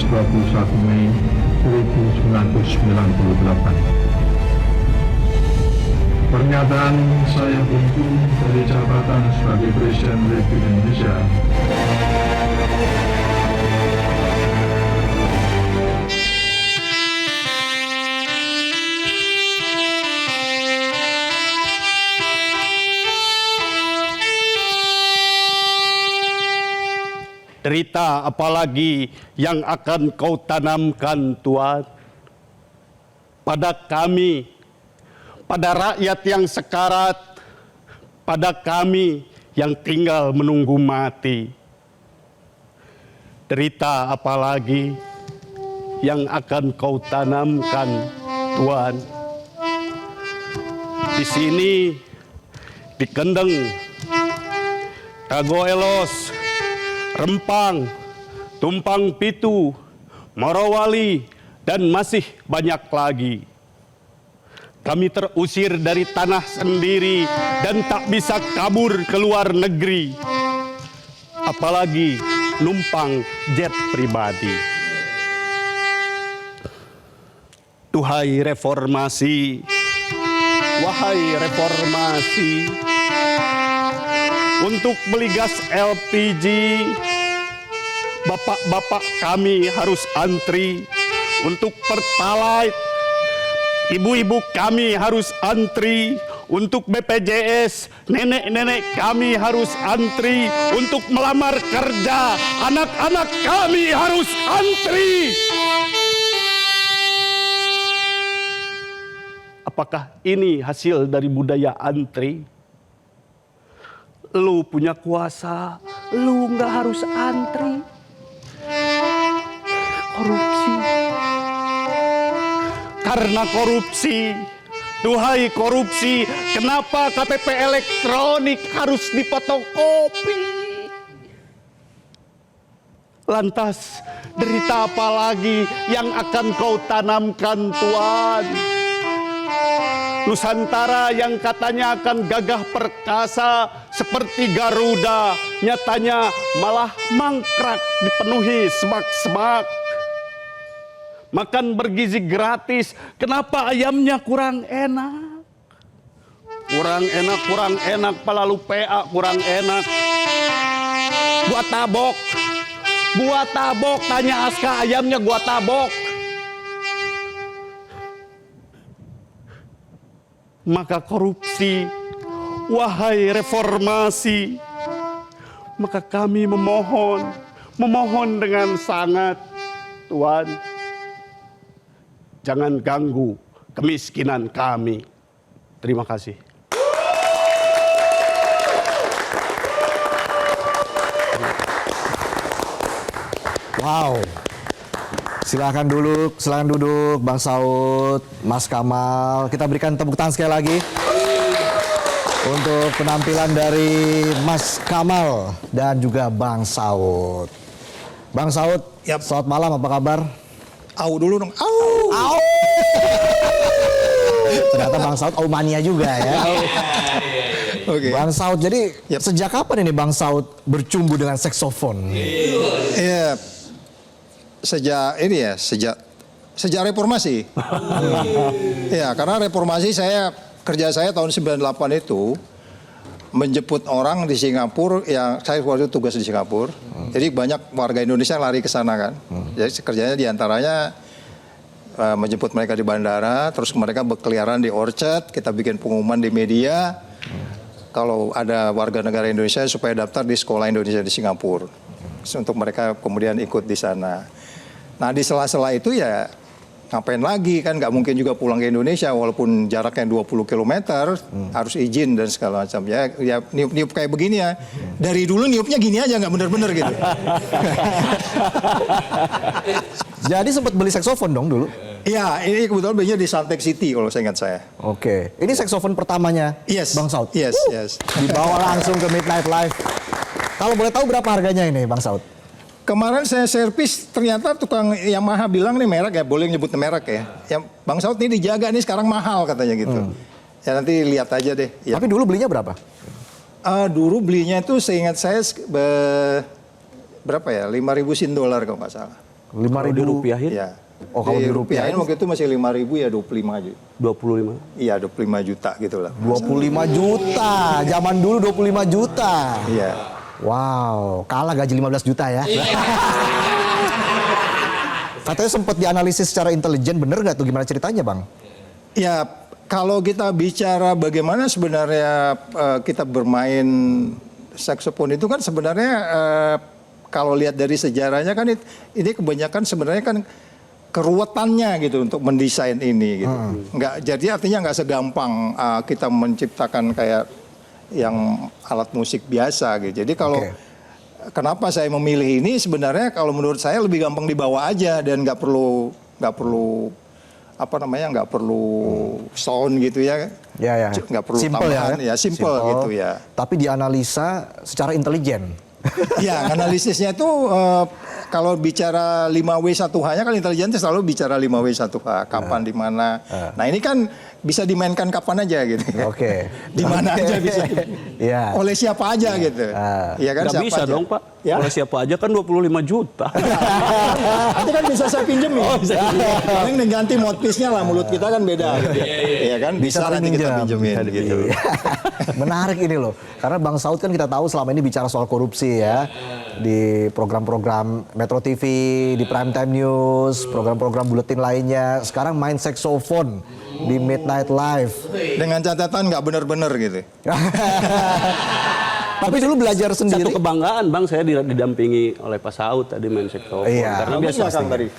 21 Mei 1998. Pernyataan saya buntu dari jabatan sebagai Presiden Republik Indonesia derita apalagi yang akan kau tanamkan Tuhan pada kami, pada rakyat yang sekarat, pada kami yang tinggal menunggu mati. Derita apalagi yang akan kau tanamkan Tuhan. Di sini, di Kendeng, Dagoelos, Rempang, Tumpang Pitu, Morowali, dan masih banyak lagi. Kami terusir dari tanah sendiri dan tak bisa kabur ke luar negeri. Apalagi numpang jet pribadi. Duhai reformasi, wahai reformasi, untuk beli gas LPG, bapak-bapak kami harus antri. Untuk Pertalite, ibu-ibu kami harus antri. Untuk BPJS, nenek-nenek kami harus antri. Untuk melamar kerja, anak-anak kami harus antri. Apakah ini hasil dari budaya antri? Lu punya kuasa, lu nggak harus antri. Korupsi. Karena korupsi, duhai korupsi, kenapa KTP elektronik harus difotokopi? Lantas, derita apa lagi yang akan kau tanamkan Tuhan? Nusantara yang katanya akan gagah perkasa seperti Garuda, nyatanya malah mangkrak dipenuhi semak-semak. Makan bergizi gratis, kenapa ayamnya kurang enak? Kurang enak, lalu PA kurang enak. Buat tabok, tanya Aska, ayamnya gua tabok. Maka korupsi, wahai reformasi, maka kami memohon dengan sangat, Tuhan, jangan ganggu kemiskinan kami. Terima kasih. Wow. Silakan duduk Bang Saud, Mas Kamal. Kita berikan tepuk tangan sekali lagi untuk penampilan dari Mas Kamal dan juga Bang Saud. Bang Saud, Yap. selamat malam, apa kabar? Au dulu dong. Au. Au. Ternyata Bang Saud Aumania juga ya. Oke. Bang Saud, jadi Yap. sejak kapan ini Bang Saud bercumbu dengan saksofon? Iya. Sejak reformasi. Ya, karena reformasi kerja saya tahun 98 itu menjemput orang di Singapura, yang saya waktu itu tugas di Singapura. Jadi banyak warga Indonesia lari ke sana kan. Jadi kerjanya diantaranya menjemput mereka di bandara, terus mereka berkeliaran di orchard, kita bikin pengumuman di media kalau ada warga negara Indonesia supaya daftar di sekolah Indonesia di Singapura. Untuk mereka kemudian ikut di sana. Nah, di sela-sela itu ya ngapain lagi, kan nggak mungkin juga pulang ke Indonesia walaupun jaraknya 20 km harus izin dan segala macam. Ya niup kayak begini ya. Dari dulu niupnya gini aja, nggak bener-bener gitu. Jadi sempat beli saksofon dong dulu? Iya, ini kebetulan belinya di Suntec City kalau saya ingat saya. Oke, ini saksofon pertamanya Yes. Bang Saud? Yes. Dibawa langsung ke Midnight Live. Kalau boleh tahu berapa harganya ini Bang Saud? Kemarin saya servis, ternyata tukang Yamaha bilang nih merek ya, boleh nyebut merek ya. Yang Bang Saud ini dijaga nih, sekarang mahal katanya gitu. Ya nanti lihat aja deh. Ya. Tapi dulu belinya berapa? Dulu belinya itu seingat saya berapa ya, 5.000 $5,000 kalau nggak salah. 5.000 dirupiahin Ya. Oh, kalau Di dirupiahin rupiahin waktu itu masih 5.000 ya 25 juta. 25. Iya 25 juta gitu lah. 25 juta. Zaman dulu 25 juta. Iya. Wow, kalah gaji 15 juta ya. Katanya sempat dianalisis secara intelijen, bener nggak tuh, gimana ceritanya Bang? Ya, kalau kita bicara bagaimana sebenarnya kita bermain saksofon itu kan sebenarnya kalau lihat dari sejarahnya kan ini kebanyakan sebenarnya kan keruwetannya gitu untuk mendesain ini gitu. Jadi artinya nggak segampang kita menciptakan kayak yang alat musik biasa gitu. Jadi kalau kenapa saya memilih ini sebenarnya kalau menurut saya lebih gampang dibawa aja dan nggak perlu apa namanya nggak perlu sound gitu ya. Ya. Nggak perlu Simple tambahan ya, simple gitu ya. Tapi dianalisa secara intelijen. Ya, analisisnya itu kalau bicara 5W1H-nya kan intelijen selalu bicara 5W1H, kapan di mana. Nah, ini kan bisa dimainkan kapan aja gitu. Oke. Di mana aja bisa. Iya. Oleh siapa aja gitu. Iya kan Nggak siapa bisa aja. dong Pak. Ya. Oleh siapa aja kan 25 juta. Nanti kan bisa saya pinjemin. Paling ganti mouthpiece-nya lah, mulut kita kan beda. Iya kan bisa saling nanti kita minjem. pinjemin gitu. Iya. Menarik ini loh. Karena Bang Saud kan kita tahu selama ini bicara soal korupsi ya. Di program-program Metro TV, di Primetime News, program-program buletin lainnya. Sekarang main saxophone di Midnight Live. Dengan catatan nggak bener-bener gitu. Tapi dulu belajar sendiri. Satu kebanggaan Bang, saya didampingi oleh Pak Saud tadi main saxophone. Iya. Karena biasa tadi.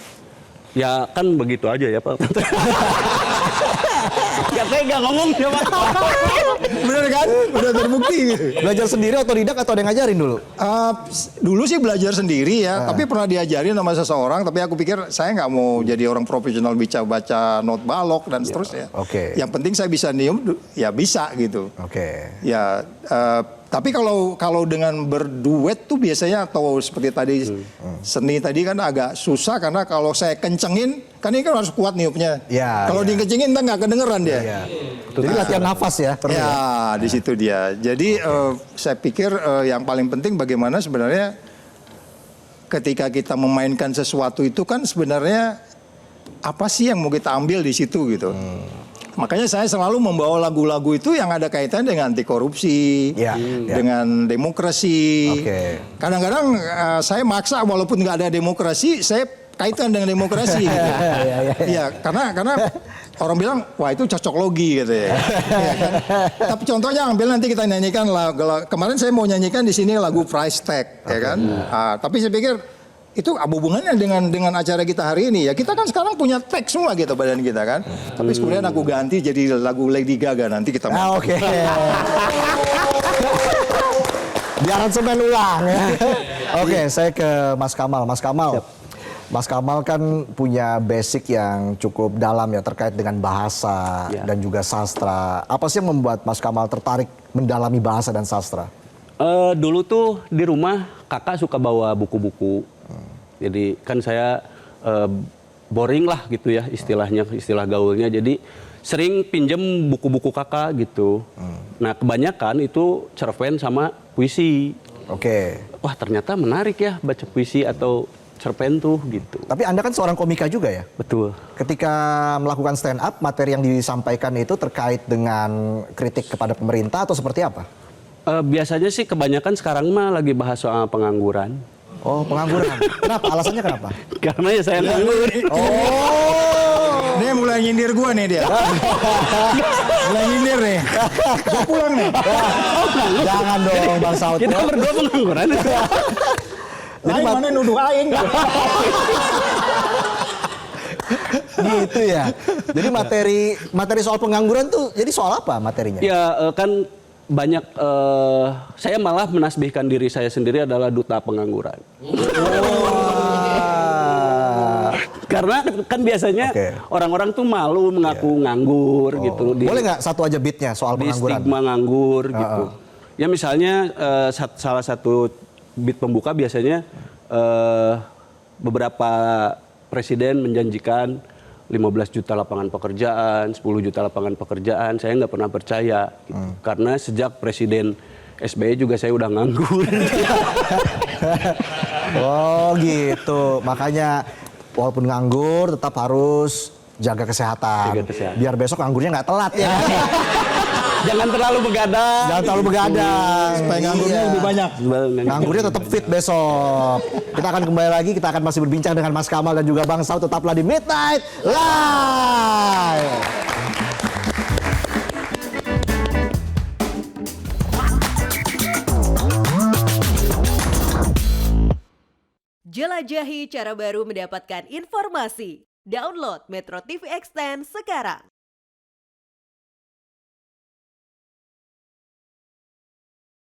ya kan begitu aja ya Pak. Gak tega ngomong ya Pak. Bener kan? Udah terbukti gitu. Belajar sendiri otodidak atau ada yang ngajarin dulu? Dulu sih belajar sendiri ya, tapi pernah diajarin sama seseorang. Tapi aku pikir saya nggak mau jadi orang profesional baca not balok dan seterusnya. Oke. Yang penting saya bisa nyium, ya bisa gitu. Oke. Ya, tapi kalau dengan berduet tuh biasanya atau seperti tadi seni tadi kan agak susah karena kalau saya kencengin kan ini kan harus kuat niupnya. Ya, Kalau ya. dikencengin entar nggak kedengeran dia. Iya. Jadi latihan nafas ya. perlu Ya, di situ dia. Jadi saya pikir yang paling penting bagaimana sebenarnya ketika kita memainkan sesuatu itu kan sebenarnya apa sih yang mau kita ambil di situ gitu. Makanya saya selalu membawa lagu-lagu itu yang ada kaitan dengan anti korupsi, Ya, dengan demokrasi. Oke. Kadang-kadang saya maksa walaupun nggak ada demokrasi, saya kaitan dengan demokrasi. Gitu. Iya, karena orang bilang, wah itu cocok logi gitu ya. Iya kan? Tapi contohnya ambil nanti kita nyanyikan kemarin saya mau nyanyikan di sini lagu Price Tag, ya kan. Tapi saya pikir itu apa hubungannya dengan acara kita hari ini ya? Kita kan sekarang punya tag semua gitu badan kita kan. Tapi kemudian aku ganti jadi lagu Lady Gaga nanti kita. Oke. Di aransemen ulang ya. Oke, saya ke Mas Kamal. Mas Kamal. Mas Kamal kan punya basic yang cukup dalam ya terkait dengan bahasa dan juga sastra. Apa sih yang membuat Mas Kamal tertarik mendalami bahasa dan sastra? Dulu tuh di rumah kakak suka bawa buku-buku. Jadi kan saya boring lah gitu ya istilah gaulnya. Jadi sering pinjem buku-buku kakak gitu. Nah kebanyakan itu cerpen sama puisi. Oke. Wah ternyata menarik ya baca puisi atau cerpen tuh gitu. Tapi Anda kan seorang komika juga ya? Betul. Ketika melakukan stand up, materi yang disampaikan itu terkait dengan kritik kepada pemerintah atau seperti apa? Biasanya sih kebanyakan sekarang mah lagi bahas soal pengangguran. Oh, pengangguran. Kenapa? Alasannya kenapa? Karena ya saya nganggur. Oh, dia mulai nyindir gua nih dia. Mulai nyindir nih. Gua pulang nih. Jangan dong Bang Saud. Kita berdua pengangguran. Jadi mana nuduh aing? Gitu ya. Jadi materi soal pengangguran tuh jadi soal apa materinya? Ya kan banyak saya malah menasbihkan diri saya sendiri adalah duta pengangguran. Karena kan biasanya orang-orang tuh malu mengaku nganggur gitu. Boleh nggak satu aja beatnya soal di pengangguran? stigma nganggur gitu. Ya misalnya salah satu beat pembuka biasanya beberapa presiden menjanjikan 15 juta lapangan pekerjaan, 10 juta lapangan pekerjaan. Saya nggak pernah percaya. Gitu. Karena sejak Presiden SBY juga saya udah nganggur. Oh gitu. Makanya walaupun nganggur tetap harus jaga kesehatan. Jaga kesehatan. Biar besok nganggurnya nggak telat ya. Jangan terlalu begadang. Jangan terlalu begadang. Supaya nganggurnya lebih banyak. Nganggurnya tetap fit besok. Kita akan kembali lagi, kita akan masih berbincang dengan Mas Kamal dan juga Bang Saud. Tetaplah di Midnight Live. Jelajahi cara baru mendapatkan informasi. Download Metro TV Extend sekarang.